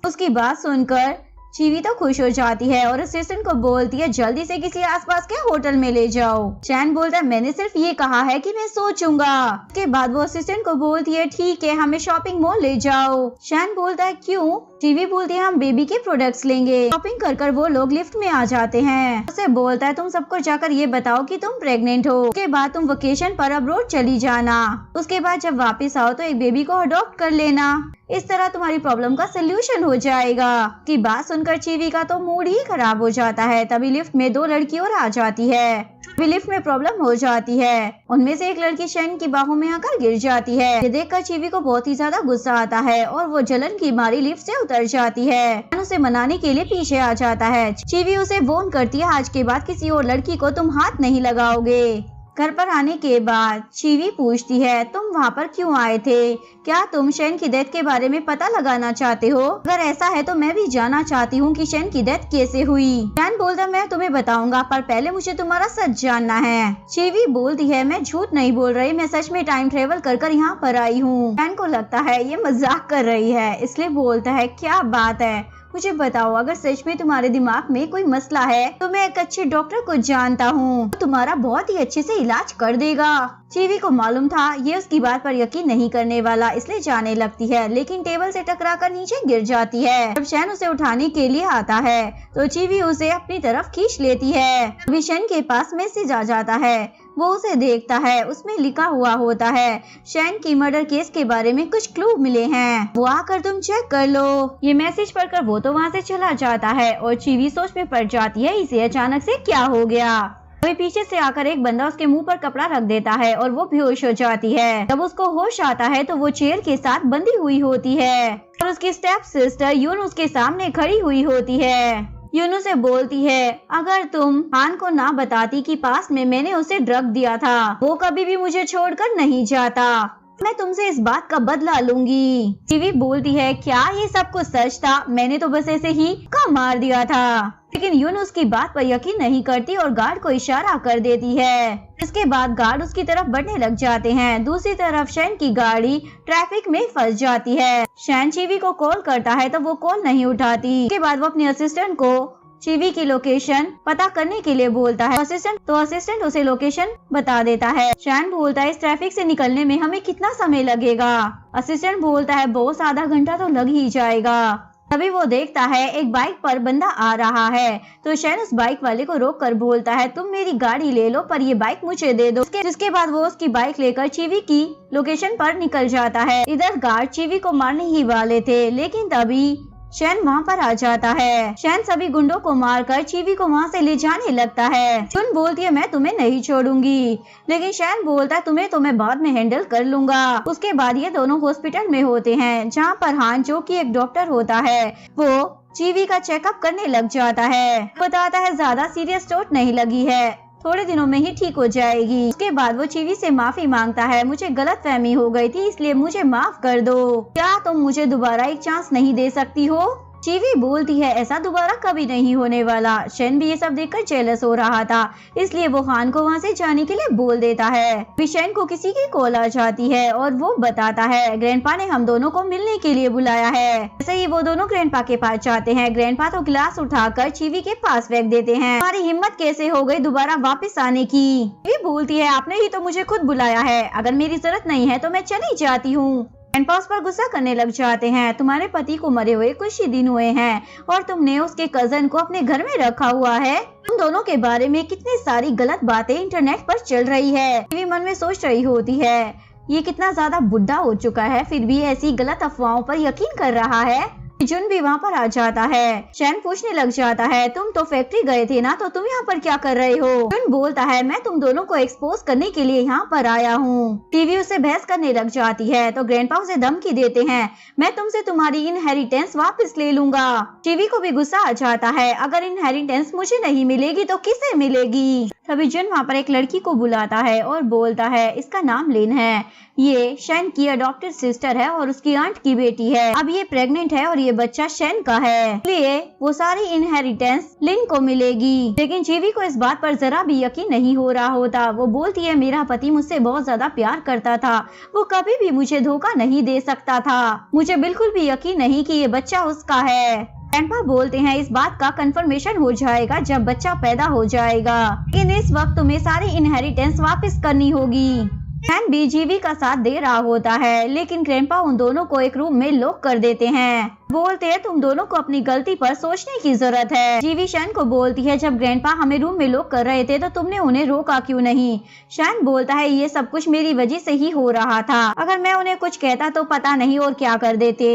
उसकी बात सुनकर चीवी तो खुश हो जाती है और असिस्टेंट को बोलती है जल्दी से किसी आसपास के होटल में ले जाओ। शैन बोलता है मैंने सिर्फ ये कहा है कि मैं सोचूंगा। उसके बाद वो असिस्टेंट को बोलती है ठीक है, हमें शॉपिंग मॉल ले जाओ। शैन बोलता है क्यों? चीवी बोलती है हम बेबी के प्रोडक्ट्स लेंगे। शॉपिंग कर कर वो लोग लिफ्ट में आ जाते हैं। उसे बोलता है तुम सबको जाकर ये बताओ कि तुम प्रेग्नेंट हो, उसके बाद तुम वेकेशन पर अब्रॉड चली जाना, उसके बाद जब वापस आओ तो एक बेबी को अडॉप्ट कर लेना, इस तरह तुम्हारी प्रॉब्लम का सोल्यूशन हो जाएगा। की बात सुनकर चीवी का तो मूड ही खराब हो जाता है। तभी लिफ्ट में दो लड़की और आ जाती है। तभी लिफ्ट में प्रॉब्लम हो जाती है, उनमें से एक लड़की शैन की बाहों में आकर गिर जाती है। ये देखकर चीवी को बहुत ही ज्यादा गुस्सा आता है और वो जलन की मारी लिफ्ट से उतर जाती है। शैन उसे मनाने के लिए पीछे आ जाता है। चीवी उसे वार्न करती है आज के बाद किसी और लड़की को तुम हाथ नहीं लगाओगे। घर पर आने के बाद चीवी पूछती है तुम वहाँ पर क्यों आए थे? क्या तुम शैन की डेथ के बारे में पता लगाना चाहते हो? अगर ऐसा है तो मैं भी जानना चाहती हूँ कि शैन की डेथ कैसे हुई। शैन बोलता मैं तुम्हें बताऊंगा, पर पहले मुझे तुम्हारा सच जानना है। चीवी बोलती है मैं झूठ नहीं बोल रही, मैं सच में टाइम ट्रेवल कर कर यहाँ पर आई हूँ। शैन को लगता है ये मजाक कर रही है, इसलिए बोलता है क्या बात है, मुझे बताओ अगर सच में तुम्हारे दिमाग में कोई मसला है तो मैं एक अच्छे डॉक्टर को जानता हूँ, तो तुम्हारा बहुत ही अच्छे से इलाज कर देगा। चीवी को मालूम था ये उसकी बात पर यकीन नहीं करने वाला, इसलिए जाने लगती है, लेकिन टेबल से टकराकर नीचे गिर जाती है। जब शैन उसे उठाने के लिए आता है तो चीवी उसे अपनी तरफ खींच लेती है। अभी शैन के पास मैसेज आ जाता है, वो उसे देखता है, उसमें लिखा हुआ होता है शैन की मर्डर केस के बारे में कुछ क्लू मिले हैं, वो आकर तुम चेक कर लो। ये मैसेज पढ़कर वो तो वहाँ से चला जाता है और चीवी सोच में पड़ जाती है इसे अचानक से क्या हो गया। वही पीछे से आकर एक बंदा उसके मुंह पर कपड़ा रख देता है और वो बेहोश हो जाती है। जब उसको होश आता है तो वो चेयर के साथ बंधी हुई होती है और उसकी स्टेप सिस्टर यून उसके सामने खड़ी हुई होती है। यून उसे बोलती है अगर तुम हान को ना बताती कि पास में मैंने उसे ड्रग दिया था, वो कभी भी मुझे छोड़कर नहीं जाता, मैं तुमसे इस बात का बदला लूंगी। चीवी बोलती है क्या ये सब कुछ सच था? मैंने तो बस ऐसे ही का मार दिया था। लेकिन यून उसकी बात पर यकीन नहीं करती और गार्ड को इशारा कर देती है। इसके बाद गार्ड उसकी तरफ बढ़ने लग जाते हैं। दूसरी तरफ शैन की गाड़ी ट्रैफिक में फंस जाती है। शैन चीवी को कॉल करता है तो वो कॉल नहीं उठाती। इसके बाद वो अपने असिस्टेंट को चीवी की लोकेशन पता करने के लिए बोलता है। असिस्टेंट उसे लोकेशन बता देता है। शैन बोलता है इस ट्रैफिक से निकलने में हमें कितना समय लगेगा? असिस्टेंट बोलता है बॉस आधा घंटा तो लग ही जाएगा। तभी वो देखता है एक बाइक पर बंदा आ रहा है, तो शैन उस बाइक वाले को रोक कर बोलता है तुम मेरी गाड़ी ले लो पर ये बाइक मुझे दे दो। जिसके बाद वो उसकी बाइक लेकर चीवी की लोकेशन पर निकल जाता है। इधर गार्ड चीवी को मारने ही वाले थे, लेकिन तभी शैन वहाँ पर आ जाता है। शैन सभी गुंडों को मारकर चीवी को वहाँ से ले जाने लगता है। यून बोलती है मैं तुम्हें नहीं छोड़ूंगी, लेकिन शैन बोलता है तुम्हें तो मैं बाद में हैंडल कर लूंगा। उसके बाद ये दोनों हॉस्पिटल में होते हैं, जहाँ पर हान जो कि एक डॉक्टर होता है वो चीवी का चेकअप करने लग जाता है। बताता है ज्यादा सीरियस चोट नहीं लगी है, थोड़े दिनों में ही ठीक हो जाएगी। उसके बाद वो चीवी से माफी मांगता है, मुझे गलतफहमी हो गई थी इसलिए मुझे माफ कर दो, क्या तुम मुझे दोबारा एक चांस नहीं दे सकती हो? चीवी बोलती है ऐसा दोबारा कभी नहीं होने वाला। शैन भी ये सब देखकर जेलस हो रहा था, इसलिए वो हान को वहाँ से जाने के लिए बोल देता है। फिर शैन को किसी की कॉल आ जाती है और वो बताता है ग्रैंडपा ने हम दोनों को मिलने के लिए बुलाया है। ऐसे ही वो दोनों ग्रैंडपा के पास जाते हैं। ग्रैंडपा तो गिलास उठाकर चीवी के पास फेंक देते हैं। हमारी हिम्मत कैसे हो गई दोबारा वापस आने की? चीवी बोलती है आपने ही तो मुझे खुद बुलाया है, अगर मेरी जरूरत नहीं है तो मैं चली जाती हूँ। ग्रैंडपा उस पर गुस्सा करने लग जाते हैं। तुम्हारे पति को मरे हुए कुछ ही दिन हुए हैं और तुमने उसके कजन को अपने घर में रखा हुआ है। तुम दोनों के बारे में कितनी सारी गलत बातें इंटरनेट पर चल रही है। चीवी मन में सोच रही होती है ये कितना ज्यादा बुढ़ा हो चुका है, फिर भी ऐसी गलत अफवाहों पर यकीन कर रहा है। जुन भी वहाँ पर आ जाता है। शैन पूछने लग जाता है, तुम तो फैक्ट्री गए थे ना, तो तुम यहाँ पर क्या कर रहे हो? जुन बोलता है, मैं तुम दोनों को एक्सपोज करने के लिए यहाँ पर आया हूँ। टीवी उससे बहस करने लग जाती है तो ग्रैंडपा उसे धमकी देते हैं, मैं तुमसे तुम्हारी इनहेरिटेंस वापस ले लूंगा। टीवी को भी गुस्सा आ जाता है, अगर इनहेरिटेंस मुझे नहीं मिलेगी तो किसे मिलेगी? तभी जुन वहाँ पर एक लड़की को बुलाता है और बोलता है, इसका नाम लिन है, ये शैन की अडॉप्टेड सिस्टर है और उसकी आंट की बेटी है। अब ये प्रेग्नेंट है और ये बच्चा शैन का है, इसलिए वो सारी इनहेरिटेंस लिन को मिलेगी। लेकिन जीवी को इस बात पर जरा भी यकीन नहीं हो रहा होता। वो बोलती है, मेरा पति मुझसे बहुत ज्यादा प्यार करता था, वो कभी भी मुझे धोखा नहीं दे सकता था, मुझे बिल्कुल भी यकीन नहीं कि ये बच्चा उसका है। ग्रैंडपा बोलते हैं, इस बात का कंफर्मेशन हो जाएगा जब बच्चा पैदा हो जाएगा, लेकिन इस वक्त तुम्हें सारी इनहेरिटेंस वापस करनी होगी। शैन भी जीवी का साथ दे रहा होता है, लेकिन ग्रैंडपा उन दोनों को एक रूम में लॉक कर देते हैं। बोलते हैं, तुम दोनों को अपनी गलती पर सोचने की जरूरत है। जीवी शैन को बोलती है, जब ग्रैंडपा हमें रूम में लॉक कर रहे थे तो तुमने उन्हें रोका क्यों नहीं? शैन बोलता है, ये सब कुछ मेरी वजह से ही हो रहा था, अगर मैं उन्हें कुछ कहता तो पता नहीं और क्या कर देते,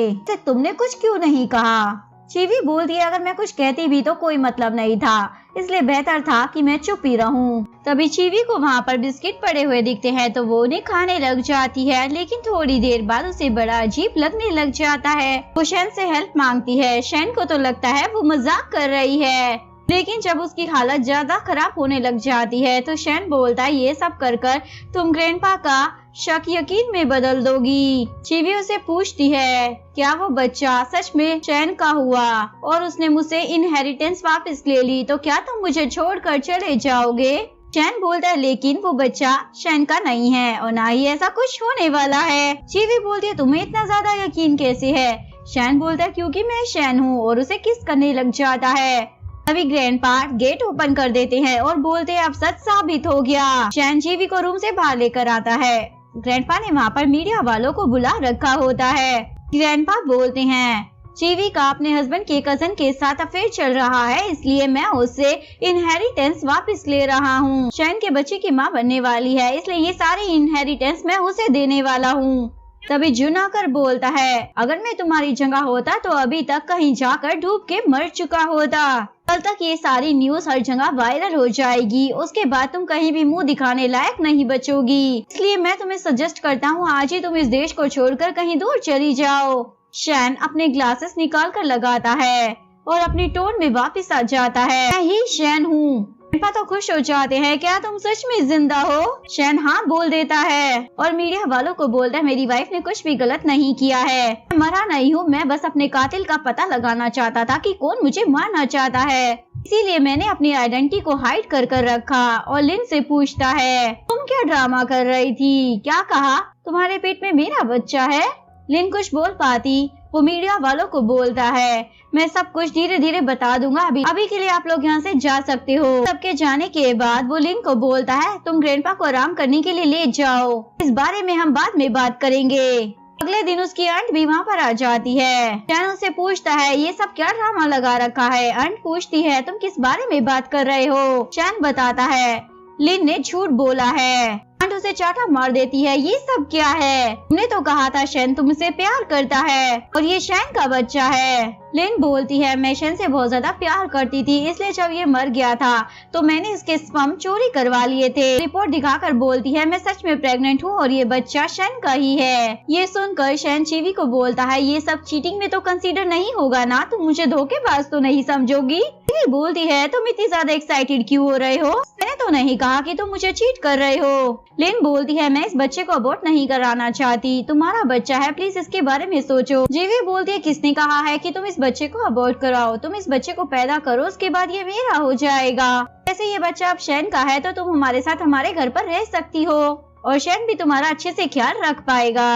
तुमने कुछ क्यों नहीं कहा? जीवी बोलती है, अगर मैं कुछ कहती भी तो कोई मतलब नहीं था, इसलिए बेहतर था कि मैं चुप ही रहूं। तभी चीवी को वहाँ पर बिस्किट पड़े हुए दिखते हैं तो वो उन्हें खाने लग जाती है, लेकिन थोड़ी देर बाद उसे बड़ा अजीब लगने लग जाता है। वो शैन से हेल्प मांगती है। शैन को तो लगता है वो मजाक कर रही है, लेकिन जब उसकी हालत ज्यादा खराब होने लग जाती है तो शैन बोलता है, ये सब कर कर तुम ग्रैंडपा का शक यकीन में बदल दोगी। चीवी उसे पूछती है, क्या वो बच्चा सच में शैन का हुआ और उसने मुझसे इनहेरिटेंस वापस ले ली, तो क्या तुम मुझे छोड़कर चले जाओगे? शैन बोलता है, लेकिन वो बच्चा शैन का नहीं है और ना ही ऐसा कुछ होने वाला है। चीवी बोलती है, तुम्हें इतना ज्यादा यकीन कैसे है? शैन बोलता है, क्योंकि मैं शैन हूँ, और उसे किस करने लग जाता है। तभी ग्रैंडपा गेट ओपन कर देते हैं और बोलते हैं, अब सच साबित हो गया। शैन चीवी को रूम से बाहर लेकर आता है। ग्रैंडपा ने वहाँ पर मीडिया वालों को बुला रखा होता है। ग्रैंडपा बोलते हैं, चीवी का अपने हस्बैंड के कजन के साथ अफेयर चल रहा है, इसलिए मैं उससे इनहेरिटेंस वापस ले रहा हूँ। शैन के बच्चे की माँ बनने वाली है, इसलिए ये सारी इनहेरिटेंस मैं उसे देने वाला हूँ। तभी जुन आकर बोलता है, अगर मैं तुम्हारी जगह होता तो अभी तक कहीं जाकर डूब के मर चुका होता। कल तक ये सारी न्यूज हर जगह वायरल हो जाएगी, उसके बाद तुम कहीं भी मुंह दिखाने लायक नहीं बचोगी, इसलिए मैं तुम्हें सजेस्ट करता हूँ आज ही तुम इस देश को छोड़कर कहीं दूर चली जाओ। शैन अपने ग्लासेस निकाल कर लगाता है और अपनी टोन में वापस आ जाता है, मैं ही शैन हूँ। ग्रैंडपा तो खुश हो जाते हैं, क्या तुम सच में जिंदा हो? शैन हाँ बोल देता है और मीडिया वालों को बोलता है, मेरी वाइफ ने कुछ भी गलत नहीं किया है, मैं मरा नहीं हूँ, मैं बस अपने कातिल का पता लगाना चाहता था कि कौन मुझे मारना चाहता है, इसीलिए मैंने अपनी आइडेंटिटी को हाइड कर कर रखा। और लिन से पूछता है, तुम क्या ड्रामा कर रही थी? क्या कहा? तुम्हारे पेट में मेरा बच्चा है? लिन कुछ बोल पाती, वो मीडिया वालों को बोलता है, मैं सब कुछ धीरे धीरे बता दूंगा, अभी के लिए आप लोग यहाँ से जा सकते हो। सबके जाने के बाद वो लिन को बोलता है, तुम ग्रैंडपा को आराम करने के लिए ले जाओ, इस बारे में हम बाद में बात करेंगे। अगले दिन उसकी आंट भी वहाँ पर आ जाती है। शैन उससे पूछता है, ये सब क्या ड्रामा लगा रखा है? आंट पूछती है, तुम किस बारे में बात कर रहे हो? शैन बताता है, लिन ने झूठ बोला है। आंट उसे चाटा मार देती है, ये सब क्या है? तुमने तो कहा था शैन तुमसे प्यार करता है और ये शैन का बच्चा है। लिन बोलती है, मैं शैन से बहुत ज्यादा प्यार करती थी, इसलिए जब ये मर गया था तो मैंने इसके स्पर्म चोरी करवा लिए थे। रिपोर्ट दिखाकर बोलती है, मैं सच में प्रेग्नेंट हूँ और ये बच्चा शैन का ही है। ये सुनकर शैन चीवी को बोलता है, ये सब चीटिंग में तो कंसीडर नहीं होगा ना, तुम मुझे धोखेबाज तो नहीं समझोगी? चीवी बोलती है, तुम इतनी ज्यादा एक्साइटेड क्यों हो रहे हो? मैंने तो नहीं कहा कि तुम मुझे चीट कर रहे हो। लिन बोलती है, मैं इस बच्चे को अबॉर्ट नहीं कराना चाहती, तुम्हारा बच्चा है, प्लीज इसके बारे में सोचो। जीवी बोलती है, किसने कहा है कि तुम इस बच्चे को अबॉर्ट कराओ? तुम इस बच्चे को पैदा करो, उसके बाद ये मेरा हो जाएगा। वैसे ये बच्चा अब शैन का है तो तुम हमारे साथ हमारे घर पर रह सकती हो और शैन भी तुम्हारा अच्छे से ख्याल रख पाएगा।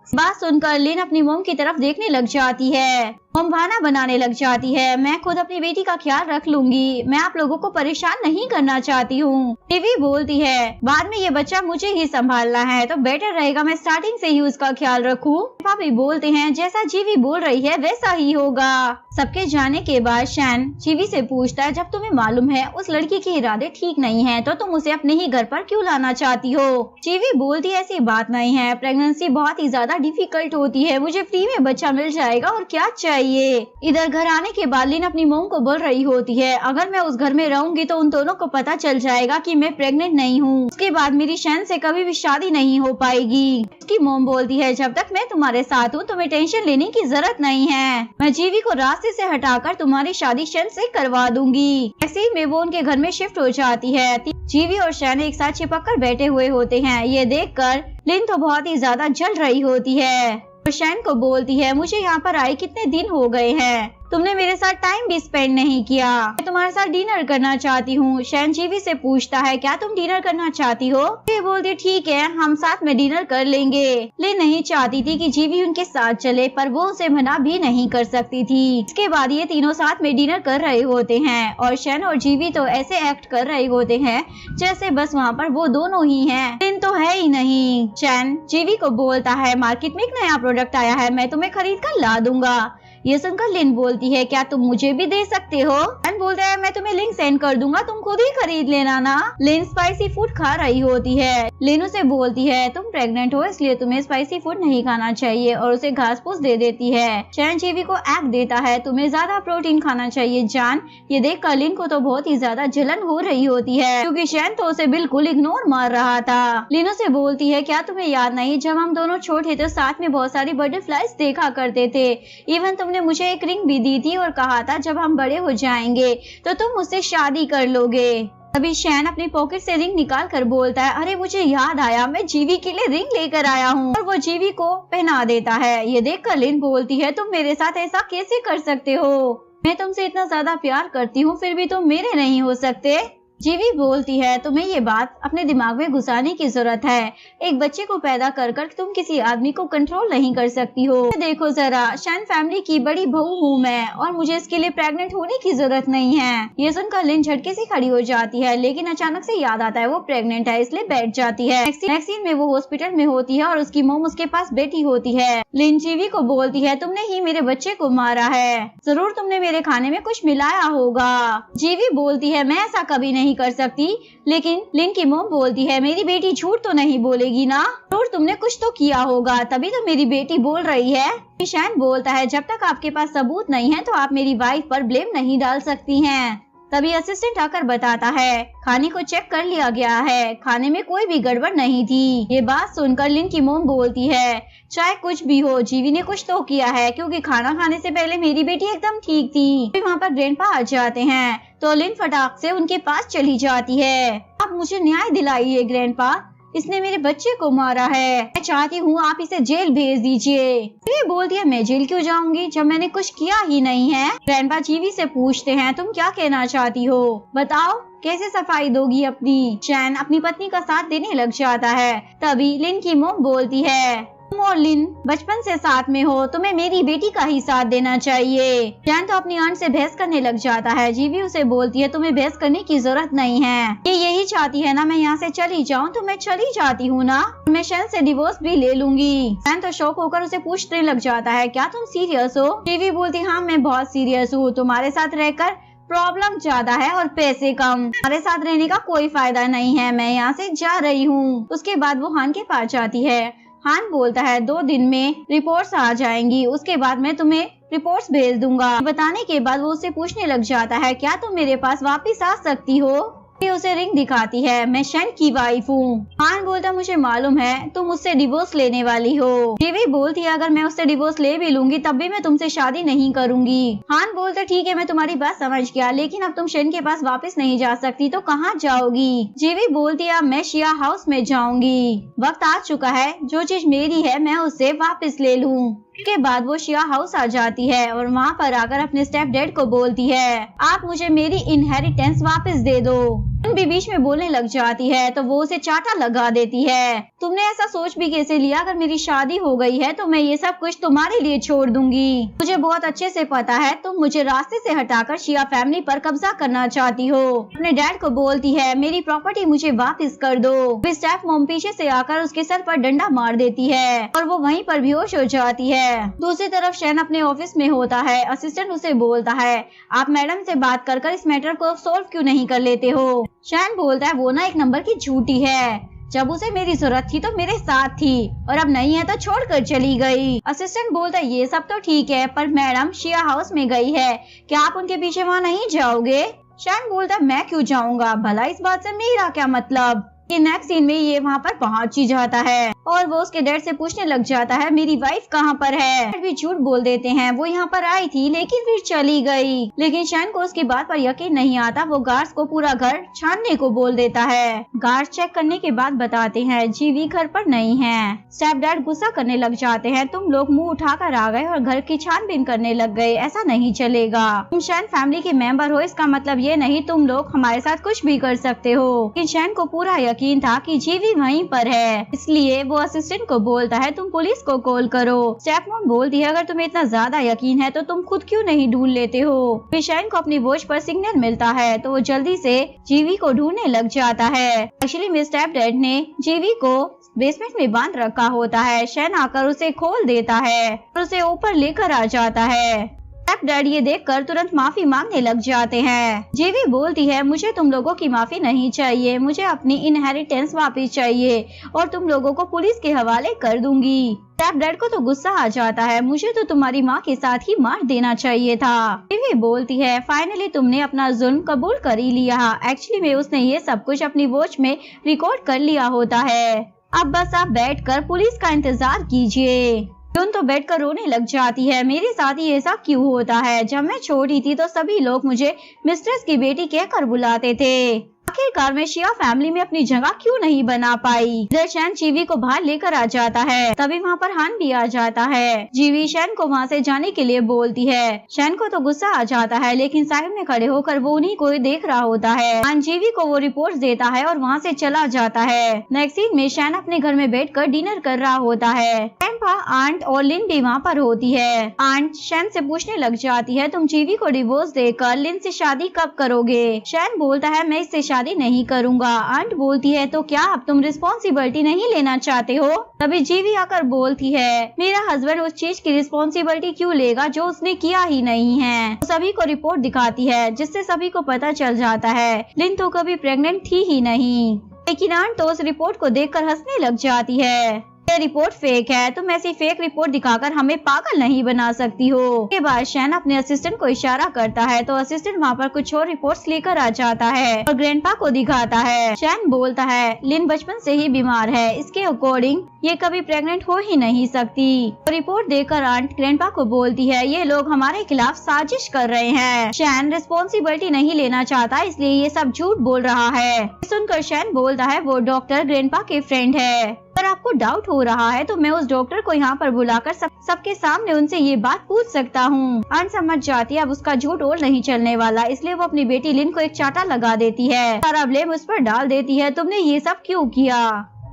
बात सुनकर लिन अपनी मोम की तरफ देखने लग जाती है। मोम खाना बनाने लग जाती है, मैं खुद अपनी बेटी का ख्याल रख लूंगी, मैं आप लोगों को परेशान नहीं करना चाहती हूँ। टीवी बोलती है, बाद में ये बच्चा मुझे ही संभालना है तो बेटर रहेगा मैं स्टार्टिंग से ही उसका ख्याल रखूं। पापी बोलते हैं, जैसा जीवी बोल रही है वैसा ही होगा। सबके जाने के बाद शैन जीवी से पूछता है, जब तुम्हें मालूम है उस लड़की के इरादे ठीक नहीं है तो तुम उसे अपने ही घर पर क्यों लाना चाहती हो? जीवी बोलती है, ऐसी बात नहीं है, प्रेगनेंसी बहुत ही ज्यादा डिफिकल्ट होती है, मुझे फ्री में बच्चा मिल जाएगा और क्या चाहिए। चाहिए। इधर घर आने के बाद लिन अपनी मोम को बोल रही होती है, अगर मैं उस घर में रहूंगी तो उन दोनों को पता चल जाएगा कि मैं प्रेग्नेंट नहीं हूँ। उसके बाद मेरी शैन से कभी भी शादी नहीं हो पाएगी। उसकी मोम बोलती है, जब तक मैं तुम्हारे साथ हूँ तुम्हें टेंशन लेने की जरूरत नहीं है। मैं जीवी को रास्ते से हटाकर तुम्हारी शादी शैन से करवा दूंगी। ऐसे ही में वो उनके घर में शिफ्ट हो जाती है। जीवी और शैन एक साथ चिपक कर बैठे हुए होते हैं। ये देखकर लिन तो बहुत ही ज्यादा जल रही होती है और शैन को बोलती है, मुझे यहाँ पर आए कितने दिन हो गए हैं, तुमने मेरे साथ टाइम भी स्पेंड नहीं किया। मैं तुम्हारे साथ डिनर करना चाहती हूँ। शैन जीवी से पूछता है, क्या तुम डिनर करना चाहती हो? ये बोलती, ठीक है हम साथ में डिनर कर लेंगे। लिन नहीं चाहती थी कि जीवी उनके साथ चले, पर वो उसे मना भी नहीं कर सकती थी। इसके बाद ये तीनों साथ में डिनर कर रहे होते हैं और शैन और जीवी तो ऐसे एक्ट कर रहे होते हैं जैसे बस वहाँ पर वो दोनों ही हैं। लिन तो है ही नहीं। शैन जीवी को बोलता है, मार्केट में एक नया प्रोडक्ट आया है, मैं तुम्हें खरीद कर ला दूंगा। ये सुनकर लिन बोलती है, क्या तुम मुझे भी दे सकते हो? शैन बोलता है, मैं तुम्हें लिंक सेंड कर दूंगा, तुम खुद ही खरीद लेना ना। लिन स्पाइसी फूड खा रही होती है। लिन उसे बोलती है, तुम प्रेग्नेंट हो इसलिए तुम्हें स्पाइसी फूड नहीं खाना चाहिए और उसे घास फूस दे देती है। शैन जीवी को एक्ट देता है, तुम्हें ज्यादा प्रोटीन खाना चाहिए जान। ये देखकर लिन को तो बहुत ही ज्यादा जलन हो रही होती है क्योंकि शैन तो उसे बिल्कुल इग्नोर मार रहा था। लिन उसे बोलती है, क्या तुम्हें याद नहीं जब हम दोनों छोटे थे साथ में बहुत सारी बटरफ्लाइज देखा करते थे। इवन तुमने मुझे एक रिंग भी दी थी और कहा था जब हम बड़े हो जाएंगे तो तुम मुझसे शादी कर लोगे। तभी शैन अपनी पॉकेट से रिंग निकाल कर बोलता है, अरे मुझे याद आया, मैं जीवी के लिए रिंग लेकर आया हूँ, और वो जीवी को पहना देता है। ये देखकर लिन बोलती है, तुम मेरे साथ ऐसा कैसे कर सकते हो? मैं तुमसे इतना ज्यादा प्यार करती हूँ फिर भी तुम मेरे नहीं हो सकते। जीवी बोलती है, तुम्हें ये बात अपने दिमाग में घुसाने की जरूरत है। एक बच्चे को पैदा कर कर तुम किसी आदमी को कंट्रोल नहीं कर सकती हो। देखो जरा, शैन फैमिली की बड़ी बहू हूँ मैं और मुझे इसके लिए प्रेग्नेंट होने की जरूरत नहीं है। ये सुनकर लिन झटके से खड़ी हो जाती है, लेकिन अचानक से याद आता है वो प्रेग्नेंट है, इसलिए बैठ जाती है। नेक्स्ट सीन में वो हॉस्पिटल में होती है और उसकी मोम उसके पास बैठी होती है। लिन जीवी को बोलती है, तुमने ही मेरे बच्चे को मारा है, जरूर तुमने मेरे खाने में कुछ मिलाया होगा। जीवी बोलती है, मैं ऐसा कभी नहीं कर सकती। लेकिन लिन की मोम बोलती है, मेरी बेटी झूठ तो नहीं बोलेगी ना, जरूर तुमने कुछ तो किया होगा, तभी तो मेरी बेटी बोल रही है। शैन बोलता है, जब तक आपके पास सबूत नहीं है तो आप मेरी वाइफ पर ब्लेम नहीं डाल सकती हैं। तभी असिस्टेंट आकर बताता है, खाने को चेक कर लिया गया है, खाने में कोई भी गड़बड़ नहीं थी। ये बात सुनकर लिन की मोम बोलती है, चाहे कुछ भी हो जीवी ने कुछ तो किया है, क्योंकि खाना खाने से पहले मेरी बेटी एकदम ठीक थी। फिर वहाँ पर ग्रैंडपा आ जाते हैं तो लिन फटाक से उनके पास चली जाती है। आप मुझे न्याय दिलाइए ग्रैंडपा, इसने मेरे बच्चे को मारा है, मैं चाहती हूँ आप इसे जेल भेज दीजिए। ये बोलती है, मैं जेल क्यों जाऊंगी जब मैंने कुछ किया ही नहीं है। ग्रैंडपा जीवी से पूछते हैं, तुम क्या कहना चाहती हो, बताओ कैसे सफाई दोगी अपनी। शैन अपनी पत्नी का साथ देने लग जाता है। तभी लिन की मोम बोलती है, तुम और लिन बचपन से साथ में हो, तुम्हें मेरी बेटी का ही साथ देना चाहिए। शैन तो अपनी आंट से बहस करने लग जाता है। जीवी उसे बोलती है, तुम्हें बहस करने की जरूरत नहीं है, ये यही चाहती है ना मैं यहाँ से चली जाऊँ, तो मैं चली जाती हूँ ना, मैं शैन से डिवोर्स भी ले लूंगी। शैन तो शौक होकर उसे पूछने लग जाता है, क्या तुम सीरियस हो? जीवी बोलती, हाँ मैं बहुत सीरियस हूँ, तुम्हारे साथ रहकर प्रॉब्लम ज्यादा है और पैसे कम, हमारे साथ रहने का कोई फायदा नहीं है, मैं यहाँ से जा रही हूँ। उसके बाद वो हान के पास जाती है। हान बोलता है, 2 दिन में रिपोर्ट्स आ जाएंगी, उसके बाद मैं तुम्हें रिपोर्ट्स भेज दूंगा। बताने के बाद वो उसे पूछने लग जाता है, क्या तुम मेरे पास वापस आ सकती हो? उसे रिंग दिखाती है, मैं शैन की वाइफ हूँ। हान बोलता, मुझे मालूम है तुम मुझसे डिवोर्स लेने वाली हो। जीवी बोलती है, अगर मैं उससे डिवोर्स ले भी लूंगी तब भी मैं तुमसे शादी नहीं करूंगी। हान बोलता, ठीक है मैं तुम्हारी बात समझ गया, लेकिन अब तुम शैन के पास वापस नहीं जा सकती, तो कहाँ जाओगी? जीवी बोलती है, मैं शिया हाउस में जाऊंगी, वक्त आ चुका है, जो चीज मेरी है मैं उसे वापस ले लूँ। के बाद वो शिया हाउस आ जाती है और वहाँ पर आकर अपने स्टेप डैड को बोलती है, आप मुझे मेरी इनहेरिटेंस वापस दे दो। भी बीच में बोलने लग जाती है तो वो उसे चाटा लगा देती है, तुमने ऐसा सोच भी कैसे लिया, अगर मेरी शादी हो गई है तो मैं ये सब कुछ तुम्हारे लिए छोड़ दूंगी। मुझे बहुत अच्छे से पता है तुम मुझे रास्ते से हटाकर शिया फैमिली पर कब्जा करना चाहती हो। अपने डैड को बोलती है, मेरी प्रॉपर्टी मुझे वापस कर दो। स्टेप मॉम पीछे से आकर उसके सर पर डंडा मार देती है और वो वहीं पर बेहोश हो जाती है। दूसरी तरफ शैन अपने ऑफिस में होता है। असिस्टेंट उसे बोलता है, आप मैडम से बात कर इस मैटर को सॉल्व क्यों नहीं कर लेते हो? शैन बोलता है, वो ना एक नंबर की झूठी है, जब उसे मेरी जरूरत थी तो मेरे साथ थी और अब नहीं है तो छोड़कर चली गई। असिस्टेंट बोलता है ये सब तो ठीक है, पर मैडम शिया हाउस में गई है, क्या आप उनके पीछे वहाँ नहीं जाओगे? शैन बोलता है मैं क्यों जाऊंगा, भला इस बात से मेरा क्या मतलब। नेक्स्ट सीन में ये वहाँ पर पहुंच ही जाता है और वो उसके डैड से पूछने लग जाता है मेरी वाइफ कहाँ पर है। डैड भी झूठ बोल देते हैं, वो यहाँ पर आई थी लेकिन फिर चली गई। लेकिन शैन को उसकी बात पर यकीन नहीं आता, वो गार्ड्स को पूरा घर छानने को बोल देता है। गार्ड्स चेक करने के बाद बताते हैं जीवी घर पर नहीं है। स्टेप डैड गुस्सा करने लग जाते हैं, तुम लोग मुँह उठाकर आ गए और घर की छानबीन करने लग गए, ऐसा नहीं चलेगा। तुम शैन फैमिली के मेंबर हो, इसका मतलब ये नहीं तुम लोग हमारे साथ कुछ भी कर सकते हो। लेकिन शैन को पूरा यकीन था कि जीवी वहीं पर है, इसलिए वो असिस्टेंट को बोलता है तुम पुलिस को कॉल करो। स्टेप मॉम बोलती है अगर तुम्हें इतना ज्यादा यकीन है तो तुम खुद क्यों नहीं ढूंढ लेते हो। फिर शैन को अपनी वॉच पर सिग्नल मिलता है तो वो जल्दी से जीवी को ढूंढने लग जाता है। एक्चुअली मिस स्टेप डैड ने जीवी को बेसमेंट में बांध रखा होता है। शैन आकर उसे खोल देता है और उसे ऊपर लेकर आ जाता है। स्टेप डैड ये देखकर तुरंत माफी मांगने लग जाते हैं। जीवी बोलती है मुझे तुम लोगों की माफी नहीं चाहिए, मुझे अपनी इनहेरिटेंस वापस चाहिए और तुम लोगों को पुलिस के हवाले कर दूंगी। स्टेप डैड को तो गुस्सा आ जाता है, मुझे तो तुम्हारी माँ के साथ ही मार देना चाहिए था। जीवी बोलती है फाइनली तुमने अपना जुल्म कबूल कर ही लिया, एक्चुअली में उसने ये सब कुछ अपनी वॉच में रिकॉर्ड कर लिया होता है। अब बस आप बैठकर पुलिस का इंतजार कीजिए। जून तो बैठकर रोने लग जाती है, मेरे साथ ही ऐसा क्यों होता है, जब मैं छोटी थी तो सभी लोग मुझे मिस्ट्रेस की बेटी कहकर बुलाते थे, आखिरकार मैं शिया फैमिली में अपनी जगह क्यों नहीं बना पाई। इधर शैन जीवी को बाहर लेकर आ जाता है, तभी वहाँ पर हान भी आ जाता है। जीवी शैन को वहाँ से जाने के लिए बोलती है। शैन को तो गुस्सा आ जाता है लेकिन साइड में खड़े होकर वो उन्हीं को देख रहा होता है। हान जीवी को वो रिपोर्ट देता है और वहाँ से चला जाता है। नेक्स्ट सीन में शैन अपने घर में बैठकर डिनर कर रहा होता है। आंट और लिन भी वहाँ पर होती है। आंट शैन से पूछने लग जाती है तुम जीवी को डिवोर्स देकर लिन से शादी कब करोगे। शैन बोलता है मैं इससे शादी नहीं करूँगा। आंट बोलती है तो क्या अब तुम रिस्पॉन्सिबिलिटी नहीं लेना चाहते हो। तभी जीवी आकर बोलती है मेरा हस्बैंड उस चीज की रिस्पॉन्सिबिलिटी क्यों लेगा जो उसने किया ही नहीं है। तो सभी को रिपोर्ट दिखाती है जिससे सभी को पता चल जाता है लिन तो कभी प्रेग्नेंट थी ही नहीं। लेकिन आंट तो उस रिपोर्ट को देखकर हंसने लग जाती है, ये रिपोर्ट फेक है, तुम ऐसी फेक रिपोर्ट दिखाकर हमें पागल नहीं बना सकती हो। उसके बाद शैन अपने असिस्टेंट को इशारा करता है तो असिस्टेंट वहाँ पर कुछ और रिपोर्ट्स लेकर आ जाता है और ग्रैंडपा को दिखाता है। शैन बोलता है लिन बचपन से ही बीमार है, इसके अकॉर्डिंग ये कभी प्रेग्नेंट हो ही नहीं सकती। तो रिपोर्ट देकर आंट ग्रैंडपा को बोलती है ये लोग हमारे खिलाफ साजिश कर रहे हैं। शैन रिस्पॉन्सिबिलिटी नहीं लेना चाहता इसलिए ये सब झूठ बोल रहा है। सुनकर शैन बोलता है वो डॉक्टर ग्रैंडपा के फ्रेंड है, अगर आपको डाउट हो रहा है तो मैं उस डॉक्टर को यहाँ पर बुलाकर सबके सामने उनसे ये बात पूछ सकता हूँ। आंट समझ जाती है अब उसका झूठ और नहीं चलने वाला, इसलिए वो अपनी बेटी लिन को एक चाटा लगा देती है, सारा ब्लेम उस पर डाल देती है। तुमने ये सब क्यों किया,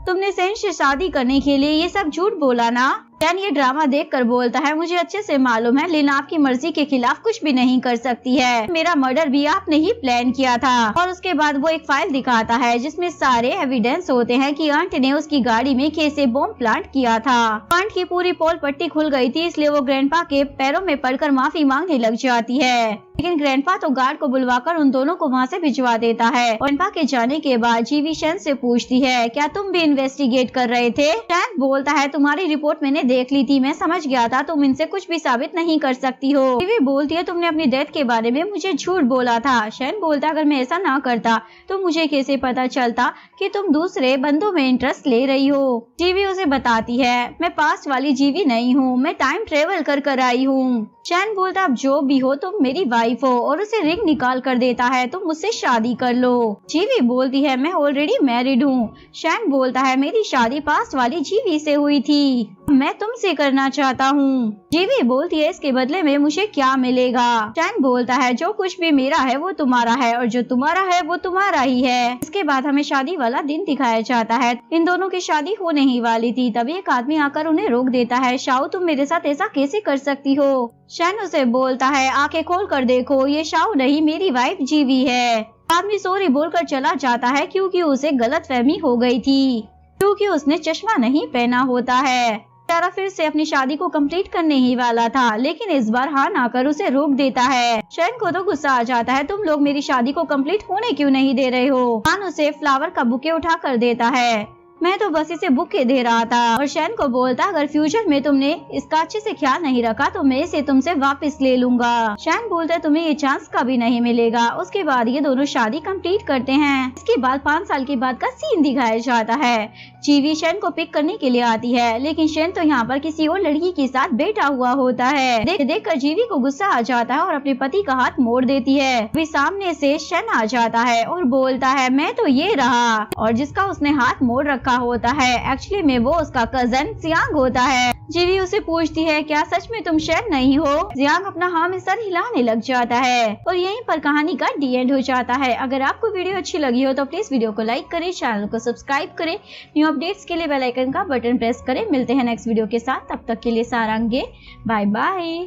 तुमने सैन से शादी करने के लिए ये सब झूठ बोला ना। शैन ये ड्रामा देखकर बोलता है मुझे अच्छे से मालूम है लिन आपकी मर्जी के खिलाफ कुछ भी नहीं कर सकती है, मेरा मर्डर भी आपने ही प्लान किया था। और उसके बाद वो एक फाइल दिखाता है जिसमें सारे एविडेंस होते हैं कि आंट ने उसकी गाड़ी में कैसे बॉम्ब प्लांट किया था। आंट की पूरी पोल पट्टी खुल गई थी इसलिए वो ग्रैंडपा के पैरों में पड़कर माफी मांगने लग जाती है, लेकिन ग्रैंडपा तो गार्ड को बुलवाकर उन दोनों को वहाँ से भिजवा देता है। ग्रैंडपा के जाने के बाद जीवी शैन से पूछती है क्या तुम भी इन्वेस्टिगेट कर रहे थे। शैन बोलता है तुम्हारी रिपोर्ट मैंने देख ली थी, मैं समझ गया था तुम इनसे कुछ भी साबित नहीं कर सकती हो। जीवी बोलती है तुमने अपनी डेथ के बारे में मुझे झूठ बोला था। शैन बोलता है अगर मैं ऐसा ना करता तो मुझे कैसे पता चलता कि तुम दूसरे बंदों में इंटरेस्ट ले रही हो। जीवी उसे बताती है मैं पास्ट वाली जीवी नहीं हूँ, मैं टाइम ट्रेवल कर आई हूँ। शैन बोलता अब जो भी हो तुम मेरी वाइफ हो और उसे रिंग निकाल कर देता है तुम मुझसे शादी कर लो। जीवी बोलती है मैं ऑलरेडी मैरिड हूँ। शैन बोलता है मेरी शादी पास्ट वाली जीवी से हुई थी, मैं तुमसे करना चाहता हूँ। जीवी बोलती है इसके बदले में मुझे क्या मिलेगा। शैन बोलता है जो कुछ भी मेरा है वो तुम्हारा है और जो तुम्हारा है वो तुम्हारा ही है। इसके बाद हमें शादी वाला दिन दिखाया जाता है, इन दोनों की शादी होने ही वाली थी, तभी एक आदमी आकर उन्हें रोक देता है। शाओ तुम मेरे साथ ऐसा कैसे कर सकती हो। शैन उसे बोलता है आंखें खोल कर देखो ये शाओ नहीं मेरी वाइफ जीवी है। आदमी सॉरी बोलकर चला जाता है क्योंकि उसे गलतफहमी हो गई थी, क्योंकि उसने चश्मा नहीं पहना होता है। तारा फिर से अपनी शादी को कंप्लीट करने ही वाला था, लेकिन इस बार हान आकर उसे रोक देता है। शैन को तो गुस्सा आ जाता है तुम लोग मेरी शादी को कंप्लीट होने क्यों नहीं दे रहे हो। हान उसे फ्लावर का बुके उठा कर देता है। मैं तो बस इसे बुके दे रहा था। और शैन को बोलता, अगर फ्यूचर में तुमने इसका अच्छे से ख्याल नहीं रखा तो मैं इसे तुमसे वापस ले लूंगा। शैन बोलता है, तुम्हें ये चांस कभी नहीं मिलेगा। उसके बाद ये दोनों शादी कंप्लीट करते हैं। इसके बाद 5 साल के बाद का सीन दिखाया जाता है। जीवी शैन को पिक करने के लिए आती है, लेकिन शैन तो यहाँ पर किसी और लड़की के साथ बैठा हुआ होता है। देख कर जीवी को गुस्सा आ जाता है और अपने पति का हाथ मोड़ देती है। वे सामने से शैन आ जाता है और बोलता है, मैं तो ये रहा। और जिसका उसने हाथ मोड़ रखा होता है एक्चुअली में वो उसका कजन जियांग होता है। जीवी उसे पूछती है, क्या सच में तुम शैन नहीं हो? जियांग अपना हाँ में सर हिलाने लग जाता है। और यहीं पर कहानी का डी एंड हो जाता है। अगर आपको वीडियो अच्छी लगी हो तो प्लीज वीडियो को लाइक करें, चैनल को सब्सक्राइब करें, न्यू अपडेट्स के लिए बेल आइकन का बटन प्रेस करें। मिलते हैं नेक्स्ट वीडियो के साथ, तब तक के लिए सारंगे, बाय बाय।